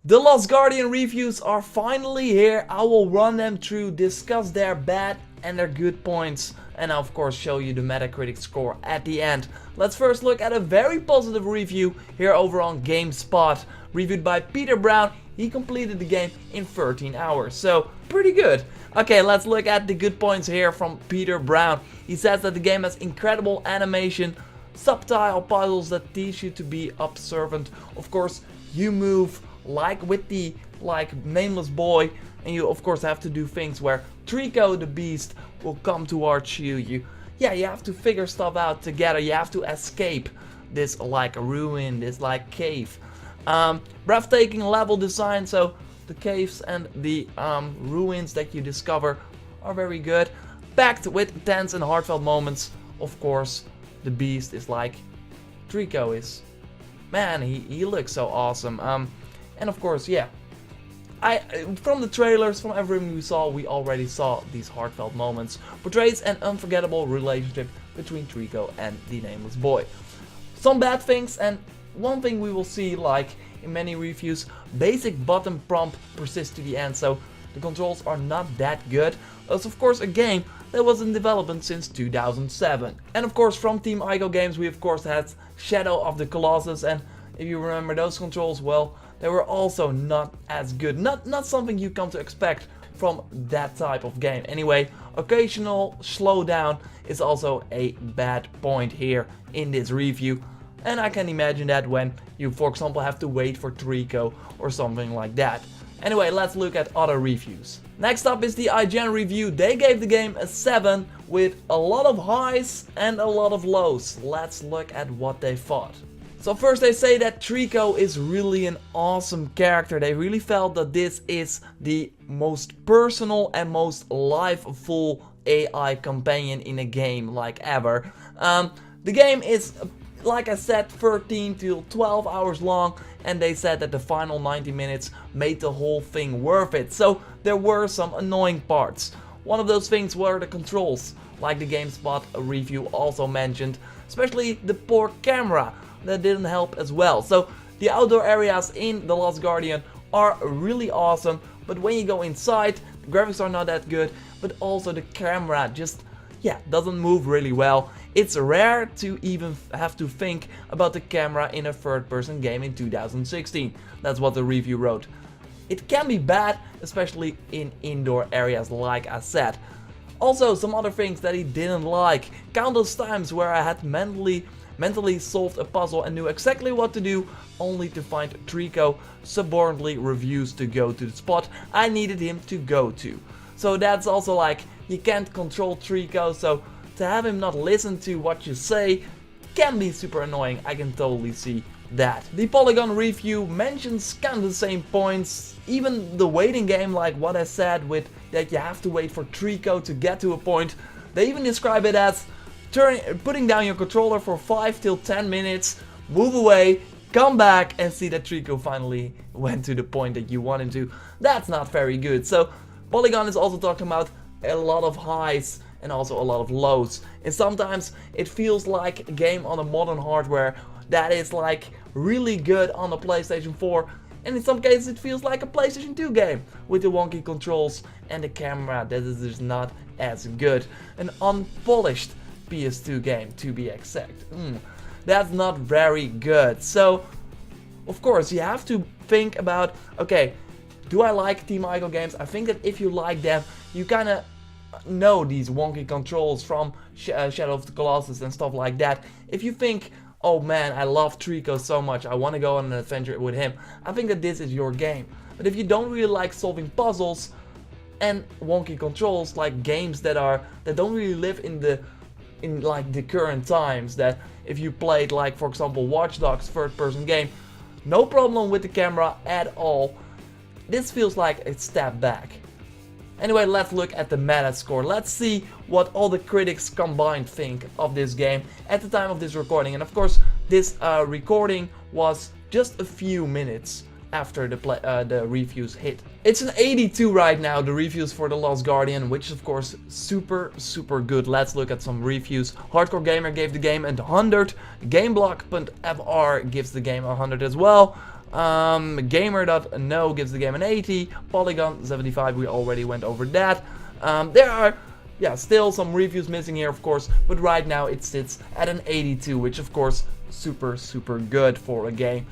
The Last Guardian reviews are finally here. I will run them through, discuss their bad and their good points, and of course show you the Metacritic score at the end. Let's first look at a very positive review here over on GameSpot, reviewed by Peter Brown. He completed the game in 13 hours, so pretty good. Okay, let's look at the good points here from Peter Brown. He says that the game has incredible animation, subtle puzzles that teach you to be observant. Of course, you move like with the nameless boy, and you of course have to do things where Trico the beast will come towards you. You have to figure stuff out together. You have to escape this ruin, this cave. Breathtaking level design, so the caves and the ruins that you discover are very good. Packed with tense and heartfelt moments. Of course, the beast is like Trico is. Man, he looks so awesome. And of course, from the trailers, from everything we saw, we already saw these heartfelt moments. Portrays an unforgettable relationship between Trico and the nameless boy. Some bad things, and one thing we will see, like in many reviews, basic button prompt persists to the end, so the controls are not that good. It's of course a game that was in development since 2007. And of course from Team Ico Games we of course had Shadow of the Colossus, and if you remember those controls, well, they were also not as good. Not something you come to expect from that type of game. Anyway, occasional slowdown is also a bad point here in this review. And I can imagine that when you, for example, have to wait for Trico or something like that. Anyway, let's look at other reviews. Next up is the IGN review. They gave the game a 7 with a lot of highs and a lot of lows. Let's look at what they thought. So first they say that Trico is really an awesome character. They really felt that this is the most personal and most liveful AI companion in a game like ever. The game is, like I said, 13 to 12 hours long, and they said that the final 90 minutes made the whole thing worth it. So there were some annoying parts. One of those things were the controls, like the GameSpot review also mentioned, especially the poor camera. That didn't help as well. So the outdoor areas in The Last Guardian are really awesome, but when you go inside, the graphics are not that good, but also the camera just doesn't move really well. It's rare to even have to think about the camera in a third-person game in 2016. That's what the review wrote. It can be bad, especially in indoor areas, like I said. Also, some other things that he didn't like. Countless times where I had mentally solved a puzzle and knew exactly what to do, only to find Trico subordinately refused to go to the spot I needed him to go to. So that's also like, you can't control Trico, so to have him not listen to what you say can be super annoying. I can totally see that. The Polygon review mentions kind of the same points, even the waiting game, like what I said with that you have to wait for Trico to get to a point. They even describe it as putting down your controller for 5 till 10 minutes, move away, come back and see that Trico finally went to the point that you want him to. That's not very good. So Polygon is also talking about a lot of highs and also a lot of lows. And sometimes it feels like a game on a modern hardware that is like really good on the PlayStation 4. And in some cases it feels like a PlayStation 2 game with the wonky controls and the camera that is just not as good. An unpolished PS2 game, to be exact. That's not very good. So of course you have to think about, okay, do I like Team Ico games? I think that if you like them, you kind of know these wonky controls from Shadow of the Colossus and stuff like that. If you think, oh man, I love Trico so much, I want to go on an adventure with him, I think that this is your game. But if you don't really like solving puzzles and wonky controls, like games that don't really live in the current times, that if you played like for example Watch Dogs third-person game, no problem with the camera at all, this feels like a step back. Anyway, let's look at the Metascore. Let's see what all the critics combined think of this game at the time of this recording. And of course this recording was just a few minutes after the reviews hit. It's an 82 right now, the reviews for The Last Guardian, which is of course super good. Let's look at some reviews. Hardcore Gamer gave the game a 100, GameBlock.fr gives the game a 100 as well. Gamer.no gives the game an 80. Polygon 75, we already went over that. There are still some reviews missing here, of course, but right now it sits at an 82, which of course super good for a game.